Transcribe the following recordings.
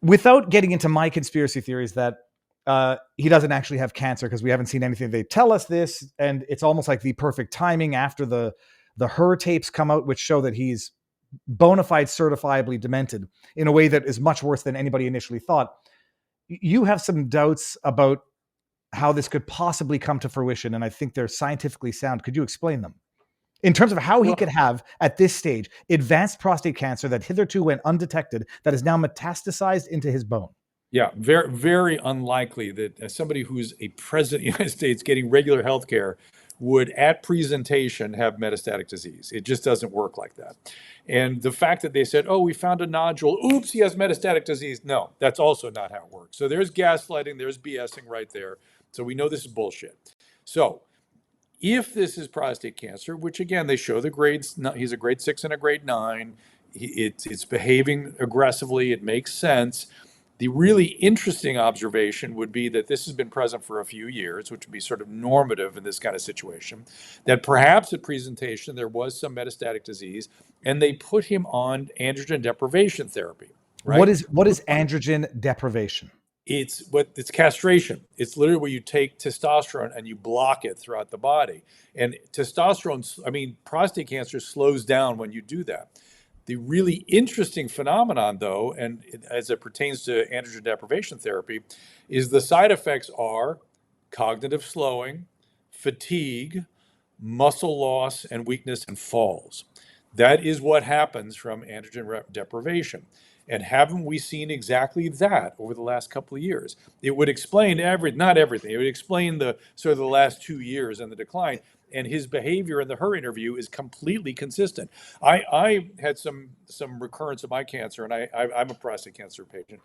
without getting into my conspiracy theories that he doesn't actually have cancer because we haven't seen anything. They tell us this, and it's almost like the perfect timing after the her tapes come out, which show that he's bona fide, certifiably demented in a way that is much worse than anybody initially thought. You have some doubts about how this could possibly come to fruition, and I think they're scientifically sound. Could you explain them? In terms of how he could have, at this stage, advanced prostate cancer that hitherto went undetected, that is now metastasized into his bone. Yeah, very, very unlikely that somebody who's a president of the United States getting regular health care would, at presentation, have metastatic disease. It just doesn't work like that. And the fact that they said, oh, we found a nodule, oops, he has metastatic disease. No, that's also not how it works. So there's gaslighting, there's BSing right there. So we know this is bullshit. So if this is prostate cancer, which again, they show the grades, he's a grade 6 and a grade 9, it's behaving aggressively, it makes sense. The really interesting observation would be that this has been present for a few years, which would be sort of normative in this kind of situation, that perhaps at presentation there was some metastatic disease, and they put him on androgen deprivation therapy. Right? What is androgen deprivation? It's castration. It's literally where you take testosterone and you block it throughout the body. And testosterone, prostate cancer slows down when you do that. The really interesting phenomenon, though, and as it pertains to androgen deprivation therapy, is the side effects are cognitive slowing, fatigue, muscle loss, and weakness and falls. That is what happens from androgen deprivation. And haven't we seen exactly that over the last couple of years? It would explain not everything. It would explain the sort of the last 2 years and the decline. And his behavior in her interview is completely consistent. I had some recurrence of my cancer, and I'm a prostate cancer patient,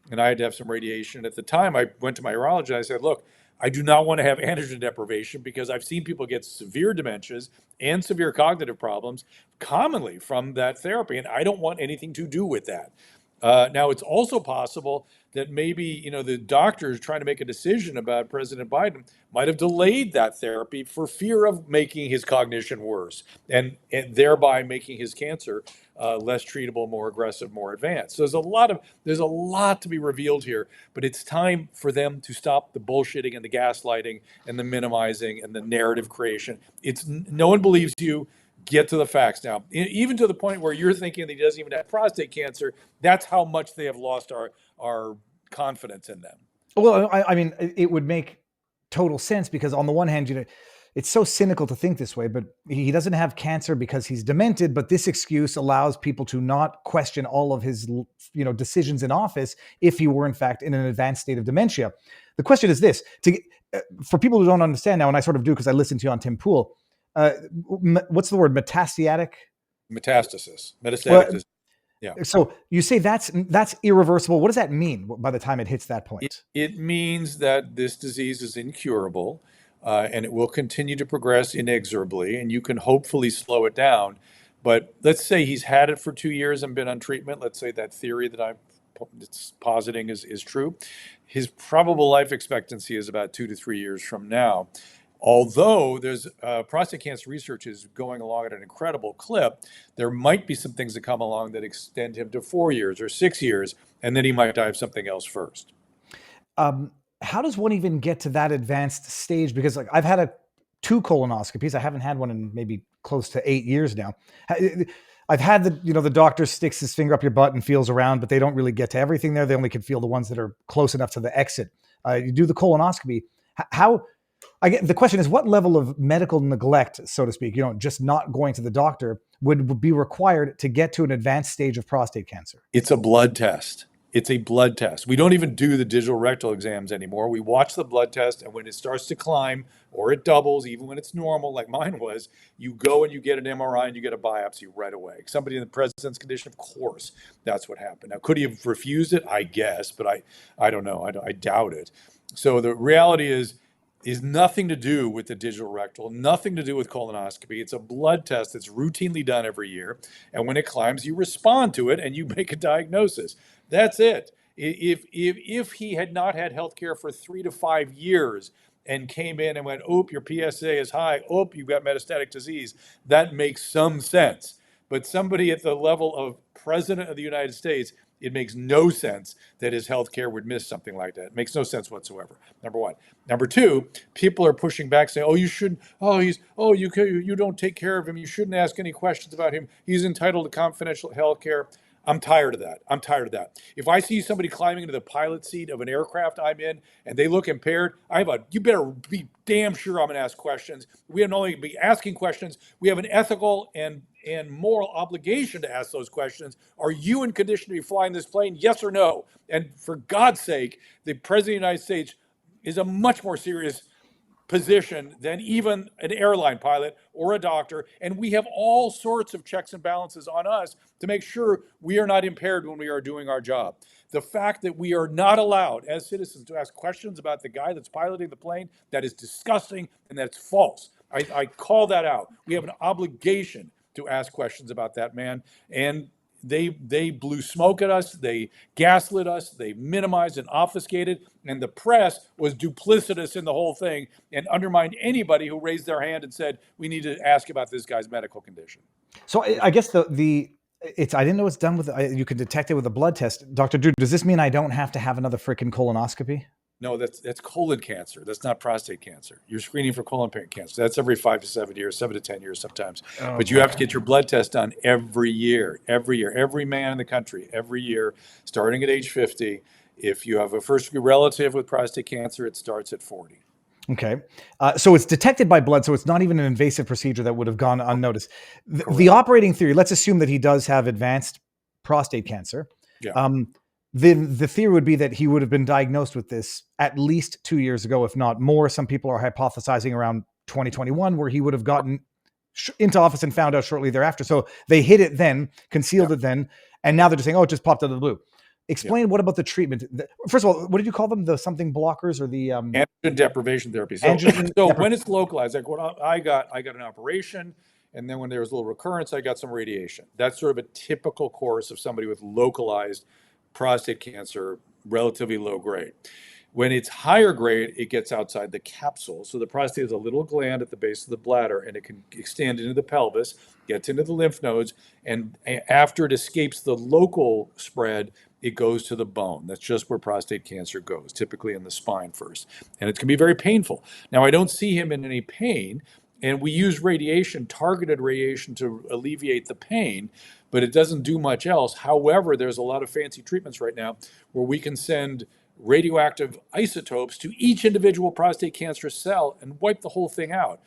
and I had to have some radiation. At the time, I went to my urologist. I said, look, I do not want to have androgen deprivation because I've seen people get severe dementias and severe cognitive problems commonly from that therapy, and I don't want anything to do with that. Now, it's also possible that maybe, the doctors trying to make a decision about President Biden might have delayed that therapy for fear of making his cognition worse and thereby making his cancer less treatable, more aggressive, more advanced. So there's a lot to be revealed here, but it's time for them to stop the bullshitting and the gaslighting and the minimizing and the narrative creation. No one believes you. Get to the facts now, even to the point where you're thinking that he doesn't even have prostate cancer. That's how much they have lost our confidence in them. Well, I mean, it would make total sense because on the one hand, it's so cynical to think this way, but he doesn't have cancer because he's demented. But this excuse allows people to not question all of his, decisions in office if he were in fact in an advanced state of dementia. The question is this: for people who don't understand now, and I sort of do because I listened to you on Tim Pool. What's the word? Metastatic? Metastasis. Metastatic. Yeah. So you say that's irreversible. What does that mean by the time it hits that point? It means that this disease is incurable, and it will continue to progress inexorably, and you can hopefully slow it down. But let's say he's had it for 2 years and been on treatment. Let's say that theory that I'm positing is true. His probable life expectancy is about 2 to 3 years from now. Although there's prostate cancer research is going along at an incredible clip, there might be some things that come along that extend him to 4 years or 6 years, and then he might die of something else first. How does one even get to that advanced stage? Because I've had 2 colonoscopies. I haven't had one in maybe close to 8 years now. I've had the doctor sticks his finger up your butt and feels around, but they don't really get to everything there. They only can feel the ones that are close enough to the exit. You do the colonoscopy. The question is, what level of medical neglect, so to speak, just not going to the doctor would be required to get to an advanced stage of prostate cancer? It's a blood test. It's a blood test. We don't even do the digital rectal exams anymore. We watch the blood test, and when it starts to climb or it doubles, even when it's normal, like mine was, you go and you get an MRI and you get a biopsy right away. Somebody in the president's condition, of course, that's what happened. Now, could he have refused it? I guess, but I don't know. I doubt it. So the reality is nothing to do with the digital rectal, nothing to do with colonoscopy. It's a blood test that's routinely done every year. And when it climbs, you respond to it and you make a diagnosis. That's it. If he had not had health care for 3 to 5 years and came in and went, your PSA is high, you've got metastatic disease, that makes some sense. But somebody at the level of president of the United States, it makes no sense that his health care would miss something like that. It makes no sense whatsoever. Number one. Number two, people are pushing back saying, oh, you shouldn't, you don't take care of him. You shouldn't ask any questions about him. He's entitled to confidential health care. I'm tired of that. I'm tired of that. If I see somebody climbing into the pilot seat of an aircraft I'm in and they look impaired, you better be damn sure I'm going to ask questions. We not only be asking questions, we have an ethical and moral obligation to ask those questions. Are you in condition to be flying this plane? Yes or no? And for God's sake, the President of the United States is a much more serious position than even an airline pilot or a doctor. And we have all sorts of checks and balances on us to make sure we are not impaired when we are doing our job. The fact that we are not allowed as citizens to ask questions about the guy that's piloting the plane, that is disgusting and that's false. I call that out. We have an obligation to ask questions about that man. And they blew smoke at us, they gaslit us, they minimized and obfuscated, and the press was duplicitous in the whole thing and undermined anybody who raised their hand and said, we need to ask about this guy's medical condition. So I guess I didn't know it's done with, you can detect it with a blood test. Dr. Drew, does this mean I don't have to have another freaking colonoscopy? No, that's colon cancer. That's not prostate cancer. You're screening for colon cancer. That's every 5 to 7 years, 7 to 10 years sometimes. But you have to get your blood test done every year. Every man in the country, every year, starting at age 50. If you have a first-degree relative with prostate cancer, it starts at 40. Okay. So it's detected by blood, so it's not even an invasive procedure that would have gone unnoticed. The operating theory, let's assume that he does have advanced prostate cancer. Yeah. The theory would be that he would have been diagnosed with this at least 2 years ago, if not more. Some people are hypothesizing around 2021, where he would have gotten into office and found out shortly thereafter. So they hid it then, concealed it then, and now they're just saying, oh, it just popped out of the blue. Explain what about the treatment? First of all, what did you call them? The something blockers or the androgen deprivation therapy. So when it's localized, like what I got an operation, and then when there was a little recurrence, I got some radiation. That's sort of a typical course of somebody with localized prostate cancer, relatively low grade. When it's higher grade, it gets outside the capsule. So the prostate is a little gland at the base of the bladder, and it can extend into the pelvis, gets into the lymph nodes, and after it escapes the local spread, it goes to the bone. That's just where prostate cancer goes, typically in the spine first. And it can be very painful. Now, I don't see him in any pain, and we use radiation, targeted radiation, to alleviate the pain, but it doesn't do much else. However, there's a lot of fancy treatments right now where we can send radioactive isotopes to each individual prostate cancer cell and wipe the whole thing out.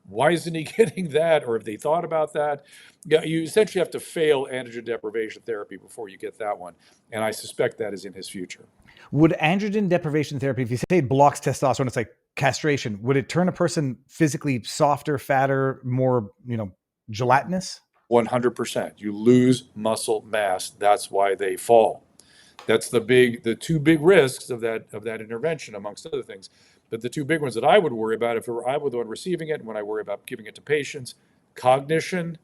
Why isn't he getting that? Or have they thought about that? Yeah, you essentially have to fail androgen deprivation therapy before you get that one. And I suspect that is in his future. Would androgen deprivation therapy, if you say it blocks testosterone, it's like castration, would it turn a person physically softer, fatter, more, gelatinous? 100%. You lose muscle mass. That's why they fall. That's the two big risks of that intervention, amongst other things. But the two big ones that I would worry about if I were the one receiving it, and when I worry about giving it to patients, cognition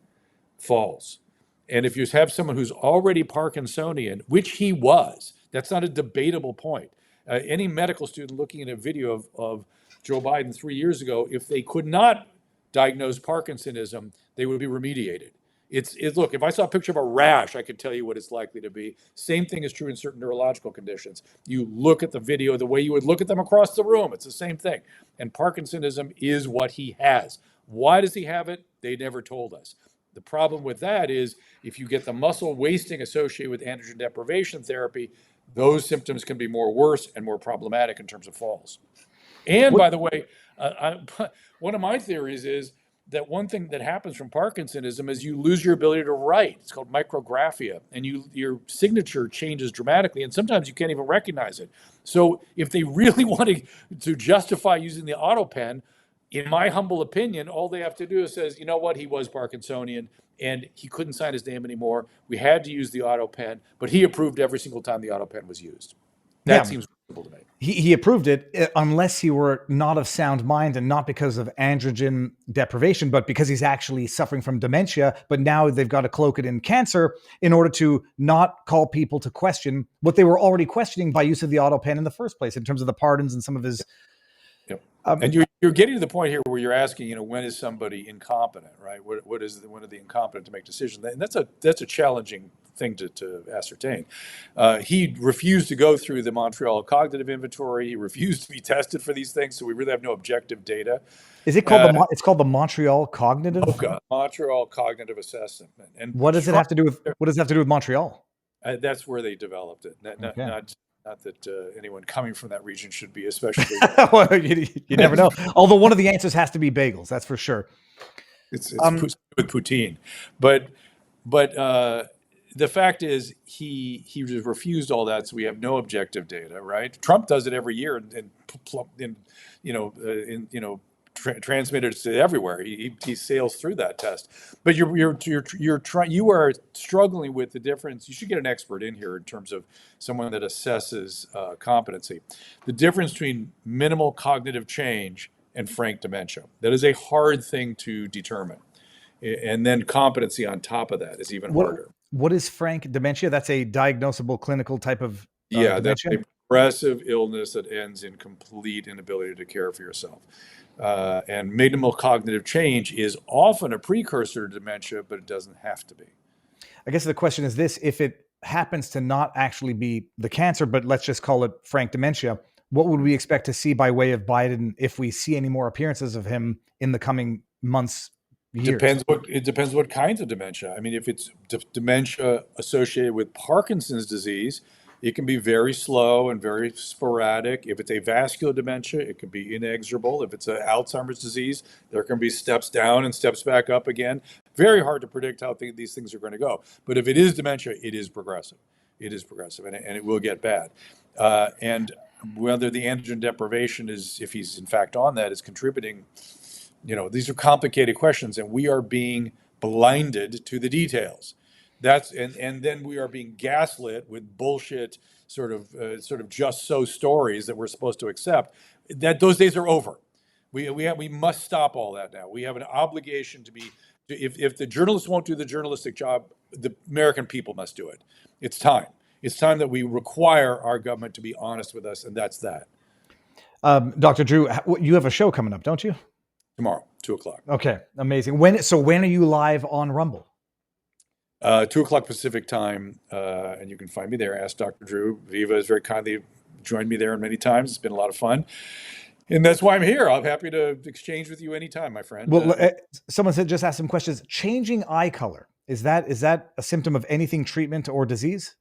falls. And if you have someone who's already Parkinsonian, which he was, that's not a debatable point. Any medical student looking at a video of Joe Biden 3 years ago, if they could not diagnose Parkinsonism, they would be remediated. Look, if I saw a picture of a rash, I could tell you what it's likely to be. Same thing is true in certain neurological conditions. You look at the video the way you would look at them across the room. It's the same thing. And Parkinsonism is what he has. Why does he have it? They never told us. The problem with that is if you get the muscle wasting associated with androgen deprivation therapy, those symptoms can be worse and more problematic in terms of falls. And by the way, one of my theories is that one thing that happens from Parkinsonism is you lose your ability to write. It's called micrographia, and your signature changes dramatically, and sometimes you can't even recognize it. So if they really want to justify using the auto pen, in my humble opinion, all they have to do is says, you know what, he was Parkinsonian, and he couldn't sign his name anymore. We had to use the auto pen, but he approved every single time the auto pen was used. That seems reasonable to me. He approved it unless he were not of sound mind and not because of androgen deprivation, but because he's actually suffering from dementia. But now they've got to cloak it in cancer in order to not call people to question what they were already questioning by use of the auto pen in the first place in terms of the pardons and some of his. Yep. And you're getting to the point here where you're asking, when is somebody incompetent, right? When are they incompetent to make decisions? And that's a challenging thing to ascertain. He refused to go through the Montreal Cognitive Inventory. He refused to be tested for these things, so we really have no objective data. Is it called it's called the Montreal Cognitive? MoCA, Montreal Cognitive Assessment. And what does it have to do with Montreal? That's where they developed it. Not that anyone coming from that region should be especially. Well, you never know. Although one of the answers has to be bagels, that's for sure. It's with poutine, but the fact is he just refused all that, so we have no objective data, right? Trump does it every year transmitted to everywhere. He sails through that test. But you are struggling with the difference. You should get an expert in here in terms of someone that assesses competency. The difference between minimal cognitive change and frank dementia. That is a hard thing to determine. And then competency on top of that is even harder. What is frank dementia? That's a diagnosable clinical type of dementia? That's a progressive illness that ends in complete inability to care for yourself. And minimal cognitive change is often a precursor to dementia, but it doesn't have to be. I guess the question is this: if it happens to not actually be the cancer, but let's just call it frank dementia, what would we expect to see by way of Biden if we see any more appearances of him in the coming months? Years? It depends what kinds of dementia. I mean, if it's dementia associated with Parkinson's disease, it can be very slow and very sporadic. If it's a vascular dementia, it can be inexorable. If it's an Alzheimer's disease, there can be steps down and steps back up again. Very hard to predict how these things are going to go. But if it is dementia, it is progressive. It is progressive, and it will get bad. And whether the androgen deprivation is, if he's in fact on that, is contributing, these are complicated questions, and we are being blinded to the details. And then we are being gaslit with bullshit sort of just so stories that we're supposed to accept. That those days are over. We must stop all that now. We have an obligation to be. If the journalists won't do the journalistic job, the American people must do it. It's time. It's time that we require our government to be honest with us, and that's that. Dr. Drew, you have a show coming up, don't you? Tomorrow, 2:00. Okay, amazing. When are you live on Rumble? 2:00 Pacific time, and you can find me there. Ask Dr. Drew. Viva has very kindly joined me there many times. It's been a lot of fun, and that's why I'm here. I'm happy to exchange with you anytime, my friend. Well, someone said just ask some questions. Changing eye color, is that a symptom of anything, treatment or disease?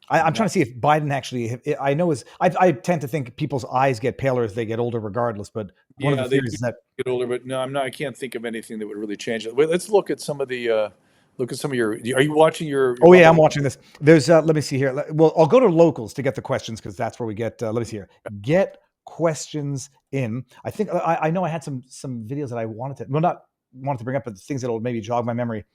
I'm trying to see if Biden actually. I tend to think people's eyes get paler as they get older, regardless. But one of the theories is that get older. But no, I'm not. I can't think of anything that would really change it. Wait, let's look at some of the. Look at some of your. Are you watching your oh yeah, I'm watching this. There's. Let me see here. Well, I'll go to locals to get the questions because that's where we get. Let me see here. Get questions in. I think I know I had some videos that I wanted to bring up, but things that'll maybe jog my memory.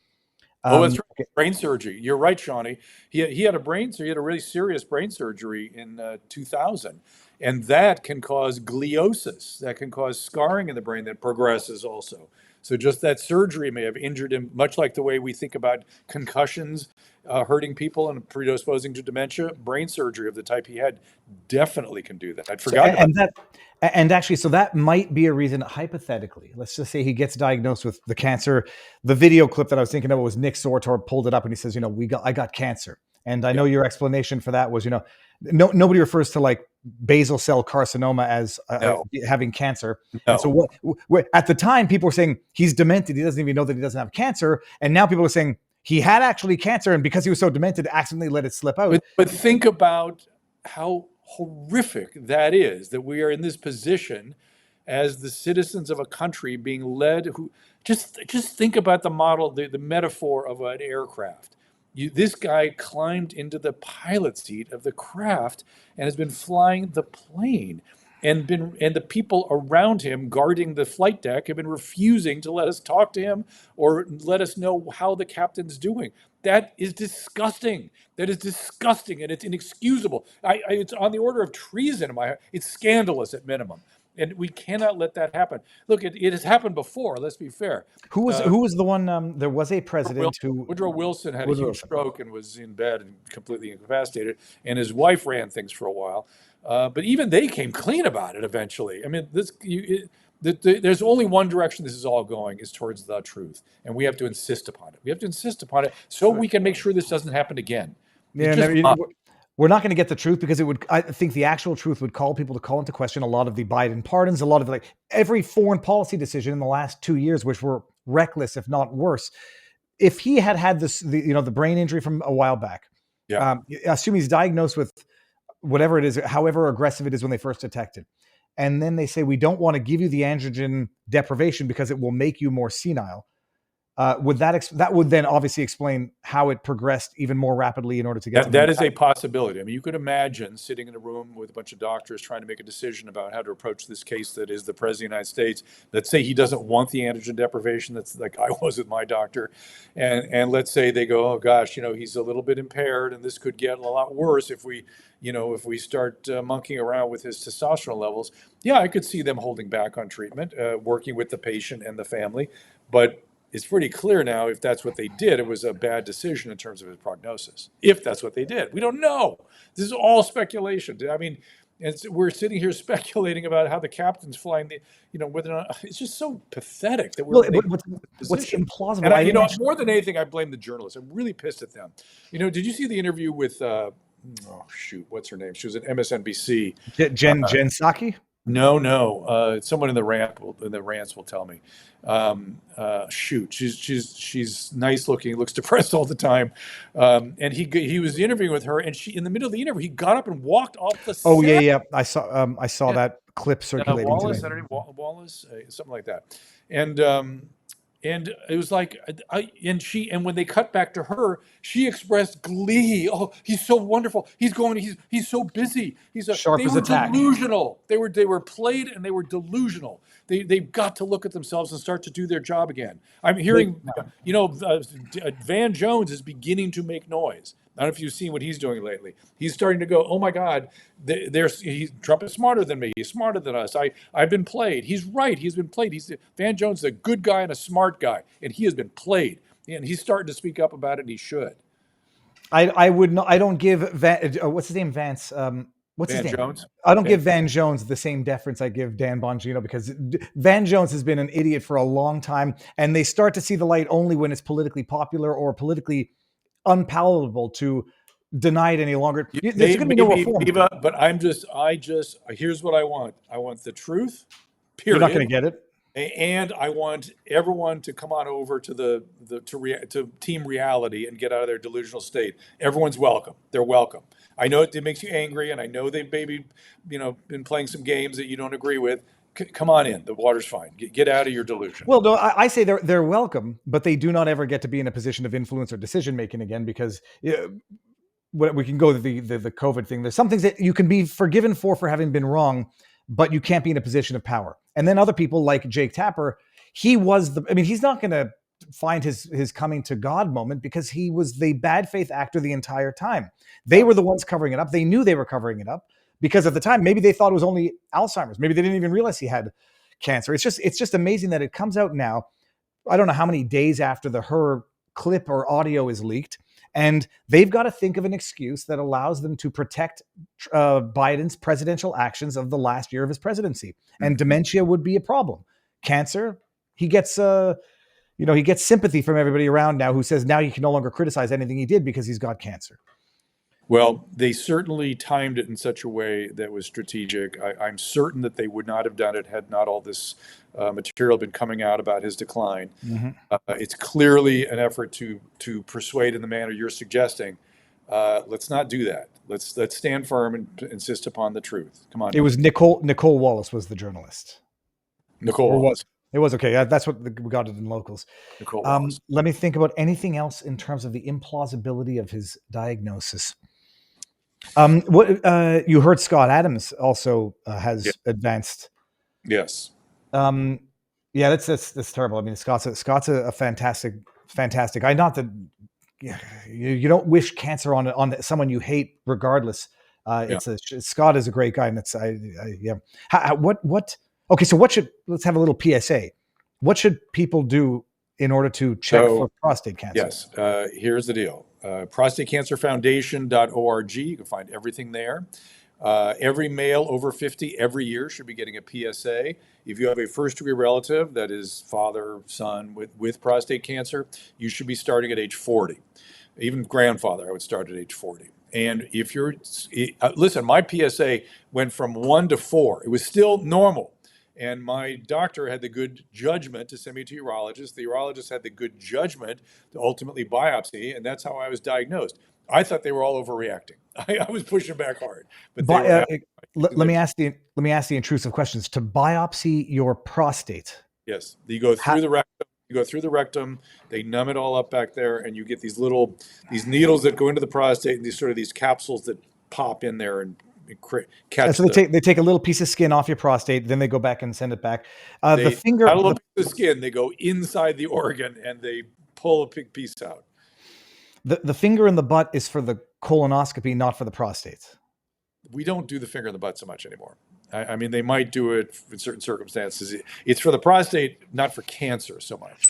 That's right. Okay. Brain surgery. You're right, Shawnee. He had a really serious brain surgery in 2000, and that can cause gliosis. That can cause scarring in the brain that progresses also. So just that surgery may have injured him, much like the way we think about concussions hurting people and predisposing to dementia. Brain surgery of the type he had definitely can do that. I'd forgotten about that. And actually, so that might be a reason, hypothetically, let's just say he gets diagnosed with the cancer. The video clip that I was thinking of was Nick Sortor pulled it up and he says, I got cancer. And I know your explanation for that was, nobody refers to like basal cell carcinoma as having cancer. No. And so at the time, people were saying he's demented. He doesn't even know that he doesn't have cancer. And now people are saying he had actually cancer. And because he was so demented, accidentally let it slip out. But think about how horrific that is, that we are in this position as the citizens of a country being led who just think about the model, the metaphor of an aircraft. This guy climbed into the pilot seat of the craft and has been flying the plane, and the people around him guarding the flight deck have been refusing to let us talk to him or let us know how the captain's doing. That is disgusting. That is disgusting, and it's inexcusable. It's on the order of treason in my heart. It's scandalous at minimum. And we cannot let that happen. Look, it has happened before. Let's be fair. Who was the one? There was a president who Woodrow Wilson had a Woodrow huge stroke and was in bed and completely incapacitated, and his wife ran things for a while. But even they came clean about it eventually. I mean, there's only one direction this is all going, is towards the truth, and we have to insist upon it. We have to insist upon it so we can make sure this doesn't happen again. Yeah, we're not going to get the truth, because I think the actual truth would call people to call into question a lot of the Biden pardons, a lot of every foreign policy decision in the last 2 years, which were reckless, if not worse. If he had the brain injury from a while back, assume he's diagnosed with whatever it is, however aggressive it is when they first detect it, and then they say, we don't want to give you the androgen deprivation because it will make you more senile. That would then obviously explain how it progressed even more rapidly in order to get that is a possibility. I mean, you could imagine sitting in a room with a bunch of doctors trying to make a decision about how to approach this case that is the President of the United States. Let's say he doesn't want the androgen deprivation. That's like I was with my doctor. And let's say they go, oh gosh, he's a little bit impaired and this could get a lot worse if we start monkeying around with his testosterone levels. Yeah, I could see them holding back on treatment, working with the patient and the family. But it's pretty clear now, if that's what they did, it was a bad decision in terms of his prognosis. If that's what they did, we don't know. This is all speculation. I mean, we're sitting here speculating about how the captain's flying whether or not, it's just so pathetic that we're what's implausible. And more than anything, I blame the journalists. I'm really pissed at them. Did you see the interview with what's her name? She was at MSNBC. Jen Psaki? No. Someone in the rants will tell me. She's nice looking, looks depressed all the time. And he was interviewing with her, and she, in the middle of the interview, he got up and walked off the set. Oh yeah. I saw that clip circulating Wallace, today. Wallace, something like that. And it was like, and when they cut back to her, she expressed glee. Oh, he's so wonderful. He's so busy. Sharp as a tack. Delusional. They were played, and they were delusional. They've got to look at themselves and start to do their job again. I'm hearing, Van Jones is beginning to make noise. I don't know if you've seen what he's doing lately. He's starting to go, oh my God, Trump is smarter than me. He's smarter than us. I've been played. He's right. He's been played. Van Jones is a good guy and a smart guy, and he has been played. And he's starting to speak up about it, and he should. I would not. I don't give what's his name, Vance. What's his name? Jones? I don't give Van Jones the same deference I give Dan Bongino, because Van Jones has been an idiot for a long time, and they start to see the light only when it's politically popular or politically unpalatable to deny it any longer. There's going to be no reform. But here's what I want. I want the truth. You're Period. not going to get it. And I want everyone to come on over to to Team Reality and get out of their delusional state. Everyone's welcome. They're welcome. I know it makes you angry, and I know they've maybe been playing some games that you don't agree with. Come on in. The water's fine. Get out of your delusion. Well, no, I say they're welcome, but they do not ever get to be in a position of influence or decision making again, because we can go to the COVID thing. There's some things that you can be forgiven for having been wrong, but you can't be in a position of power. And then other people like Jake Tapper, he's not going to find his coming to God moment, because he was the bad faith actor the entire time. They were the ones covering it up. They knew they were covering it up, because at the time, maybe they thought it was only Alzheimer's. Maybe they didn't even realize he had cancer. It's just amazing that it comes out now. I don't know how many days after her clip or audio is leaked, and they've got to think of an excuse that allows them to protect Biden's presidential actions of the last year of his presidency. And dementia would be a problem. Cancer, he gets sympathy from everybody around now, who says now he can no longer criticize anything he did because he's got cancer. Well, they certainly timed it in such a way that was strategic. I'm certain that they would not have done it had not all this material been coming out about his decline. Mm-hmm. It's clearly an effort to persuade in the manner you're suggesting. Let's not do that. Let's stand firm and insist upon the truth. Come on. It was Nicole Wallace was the journalist. Nicole Wallace. It was okay. That's what we got it in locals. Nicole Wallace. Let me think about anything else in terms of the implausibility of his diagnosis. What you heard Scott Adams also has advanced. Yes. Yeah, that's terrible. I mean, Scott's a fantastic guy. Not that you don't wish cancer on someone you hate, regardless. Scott is a great guy, and what Okay, so let's have a little PSA. What should people do in order to check for prostate cancer? Yes, here's the deal. Prostatecancerfoundation.org. You can find everything there. Every male over 50 every year should be getting a PSA. If you have a first-degree relative, that is father, son, with prostate cancer, you should be starting at age 40. Even grandfather, I would start at age 40. And if you're, listen, my PSA went from 1 to 4. It was still normal. And my doctor had the good judgment to send me to a urologist. The urologist had the good judgment to ultimately biopsy, and that's how I was diagnosed. I thought they were all overreacting. I was pushing back hard, but let me ask the intrusive questions. To biopsy your prostate, yes, you go through the rectum. You go through the rectum. They numb it all up back there, and you get these needles that go into the prostate, and these capsules that pop in there and catch. So they take a little piece of skin off your prostate, then they go back and send it back. The finger, not a little piece of skin. They go inside the organ and they pull a big piece out. The finger in the butt is for the colonoscopy, not for the prostate. We don't do the finger in the butt so much anymore. I mean, they might do it in certain circumstances. It's for the prostate, not for cancer so much.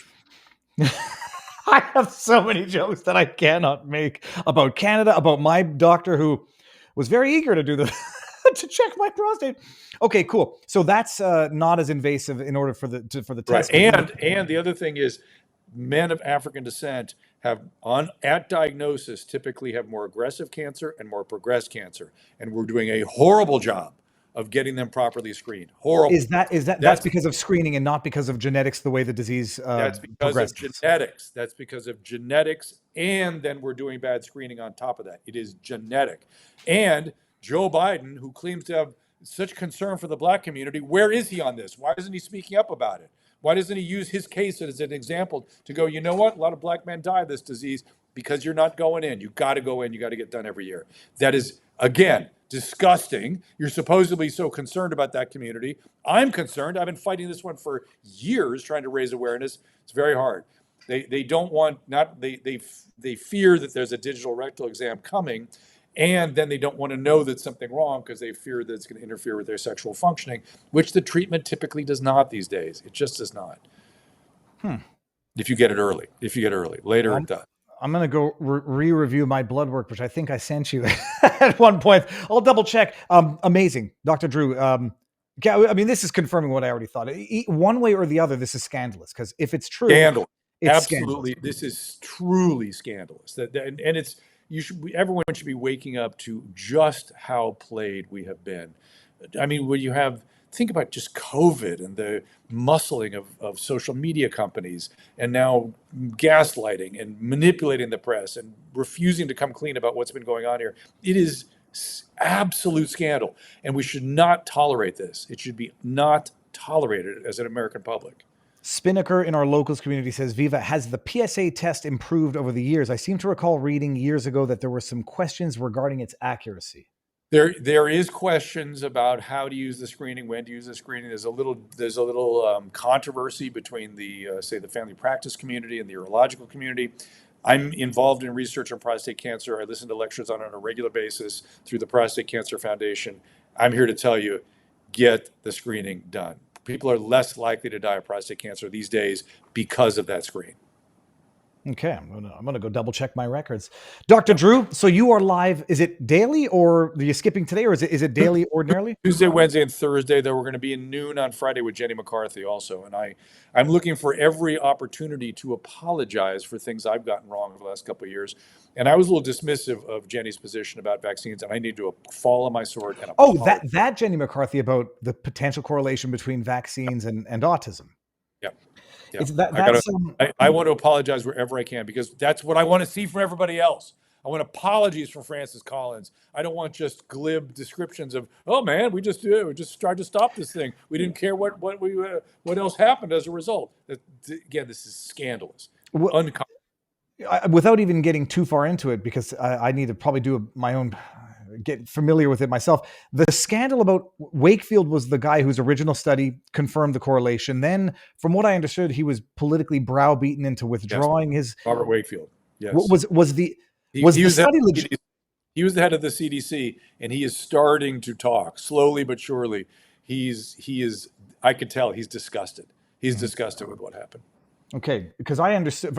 I have so many jokes that I cannot make about Canada, about my doctor who was very eager to do to check my prostate. Okay, cool. So that's not as invasive in order for the test. Right. And the other thing is, men of African descent at diagnosis typically have more aggressive cancer and more progressed cancer, and we're doing a horrible job of getting them properly screened. Horrible. That's because of screening and not because of genetics, the way the disease that's because progresses. Of genetics. That's because of genetics, and then we're doing bad screening on top of that. It is genetic. And Joe Biden, who claims to have such concern for the black community, where is he on this? Why isn't he speaking up about it? Why doesn't he use his case as an example to go, you know what? A lot of black men die of this disease because you're not going in. You got to go in. You got to get done every year. That is, again, disgusting. You're supposedly so concerned about that community. I'm concerned. I've been fighting this one for years, trying to raise awareness. It's very hard. They don't want, they fear that there's a digital rectal exam coming, and then they don't want to know that something wrong because they fear that it's going to interfere with their sexual functioning, which the treatment typically does not these days. It just does not. If you get it early. Later it does. I'm going to go re-review my blood work, which I think I sent you at one point. I'll double check. Amazing. Dr. Drew. I mean, this is confirming what I already thought. One way or the other, this is scandalous, because if it's true, it's scandalous. absolutely, this is truly scandalous. And it's, everyone should be waking up to just how played we have been. I mean, when you think about just COVID and the muscling of social media companies, and now gaslighting and manipulating the press and refusing to come clean about what's been going on here. It is absolute scandal, and we should not tolerate this. It should be not tolerated as an American public. Spinnaker in our locals community says, Viva, has the PSA test improved over the years? I seem to recall reading years ago that there were some questions regarding its accuracy. There is questions about how to use the screening, when to use the screening. There's a little controversy between the family practice community and the urological community. I'm involved in research on prostate cancer. I listen to lectures on it on a regular basis through the Prostate Cancer Foundation. I'm here to tell you, get the screening done. People are less likely to die of prostate cancer these days because of that screen. Okay, I'm gonna go double check my records. Dr. Drew, so you are live. Is it daily, or are you skipping today, or is it daily ordinarily? Tuesday, Wednesday, and Thursday. Though we're going to be in noon on Friday with Jenny McCarthy also. And I'm looking for every opportunity to apologize for things I've gotten wrong over the last couple of years. And I was a little dismissive of Jenny's position about vaccines, and I need to fall on my sword and apologize. that Jenny McCarthy about the potential correlation between vaccines and autism. Yeah. Yeah. I want to apologize wherever I can, because that's what I want to see from everybody else. I want apologies from Francis Collins. I don't want just glib descriptions of, oh man, we just tried to stop this thing. We didn't care what else happened as a result. Again, this is scandalous. Without even getting too far into it, because I need to probably do my own, get familiar with it myself. The scandal about Wakefield was the guy whose original study confirmed the correlation. Then, from what I understood, he was politically browbeaten into withdrawing his. Robert Wakefield. Yes. He was the head of the CDC, and he is starting to talk slowly but surely. He is I could tell he's disgusted. He's Mhm. disgusted with what happened. Okay, because I understood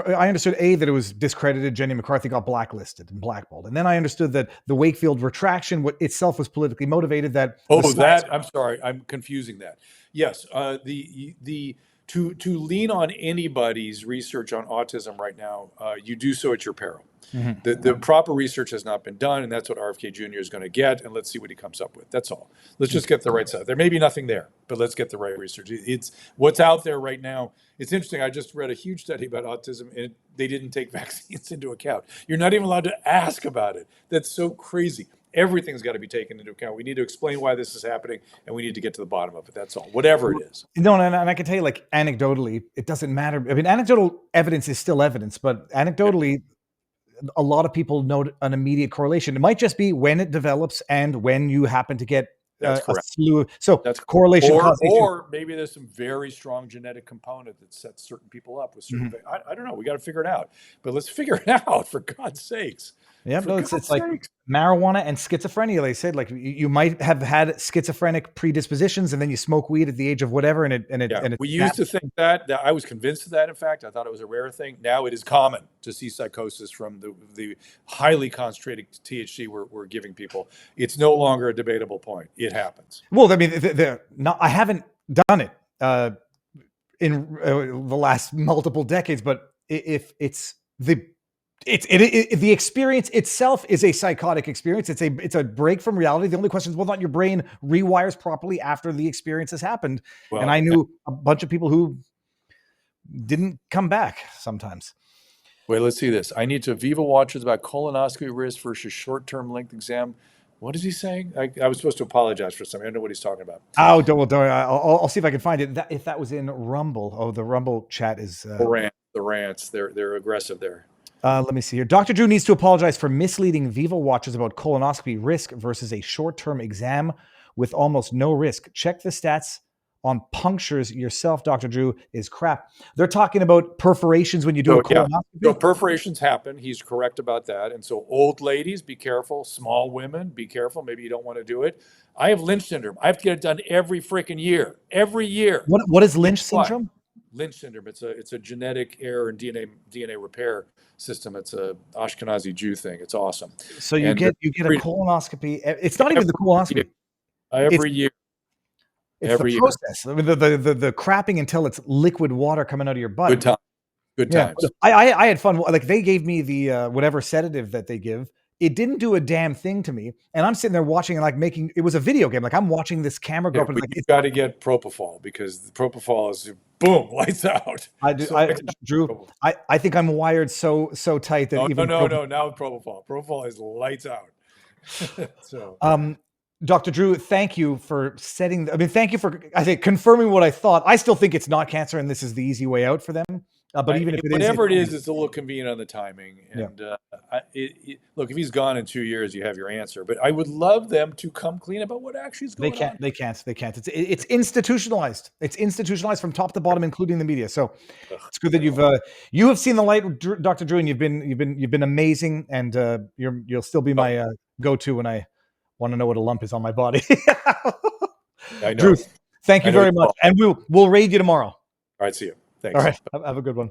A, that it was discredited. Jenny McCarthy got blacklisted and blackballed, and then I understood that the Wakefield retraction itself was politically motivated. That Oh, the science, I'm sorry, I'm confusing that. Yes, to lean on anybody's research on autism right now, you do so at your peril. Mhm. The proper research has not been done, and that's what RFK Jr. is going to get. And let's see what he comes up with. That's all. Let's just get the right stuff. There may be nothing there, but let's get the right research. It's what's out there right now. It's interesting. I just read a huge study about autism, and they didn't take vaccines into account. You're not even allowed to ask about it. That's so crazy. Everything's got to be taken into account. We need to explain why this is happening, and we need to get to the bottom of it. That's all. Whatever it is. No, and I can tell you, like, anecdotally, it doesn't matter. I mean, anecdotal evidence is still evidence, but anecdotally, a lot of people note an immediate correlation. It might just be when it develops and when you happen to get That's a correct. slew. So That's correlation, causation. or maybe there's some very strong genetic component that sets certain people up with certain. I don't know. We got to figure it out. But let's figure it out for God's sakes. Yeah, For no, it's God's like sakes. marijuana and schizophrenia. They said, like, you might have had schizophrenic predispositions, and then you smoke weed at the age of whatever, and it. We used to think that I was convinced of that. In fact, I thought it was a rare thing. Now it is common to see psychosis from the highly concentrated THC we're giving people. It's no longer a debatable point. It happens. Well, I mean, I haven't done it in the last multiple decades, but if it's the experience itself is a psychotic experience. It's a break from reality. The only question is whether or not your brain rewires properly after the experience has happened. Well, and I knew a bunch of people who didn't come back sometimes. Wait, let's see this. I need to Viva watches about colonoscopy risk versus short-term length exam. What is he saying? I was supposed to apologize for something. I don't know what he's talking about. Oh, don't worry. I'll see if I can find it. If that was in Rumble. Oh, the Rumble chat is The rants. They're aggressive there. Let me see here. Dr. Drew needs to apologize for misleading Viva watchers about colonoscopy risk versus a short-term exam with almost no risk. Check the stats on punctures yourself, Dr. Drew, is crap. They're talking about perforations when you do a colonoscopy. So perforations happen. He's correct about that. And so old ladies, be careful. Small women, be careful. Maybe you don't want to do it. I have Lynch syndrome. I have to get it done every freaking year. Every year. What is Lynch syndrome? Lynch syndrome. It's a genetic error in DNA repair system. It's a Ashkenazi Jew thing. It's awesome. So you get a colonoscopy. It's not even the colonoscopy. Every year. It's the process. I mean, the crapping until it's liquid water coming out of your butt. Good times. I had fun. Like, they gave me the whatever sedative that they give. It didn't do a damn thing to me, and I'm sitting there watching and, like, it was a video game. Like, I'm watching this camera go up, and like, you've got to get propofol, because the propofol is boom, lights out. Drew, I think I'm wired so tight that no. Now propofol is lights out. So Dr. Drew, thank you for thank you for, I think, confirming what I thought. I still think it's not cancer, and this is the easy way out for them. But even if whatever it is, it's a little convenient on the timing. And look, if he's gone in 2 years, you have your answer. But I would love them to come clean about what actually is going on. They can't. It's institutionalized. It's institutionalized from top to bottom, including the media. So it's good that you have seen the light, Dr. Drew, and you've been amazing. And you'll still be my go-to when I want to know what a lump is on my body. I know. Drew, thank you very much, and we'll raid you tomorrow. All right, see you. Thanks. All right, have a good one.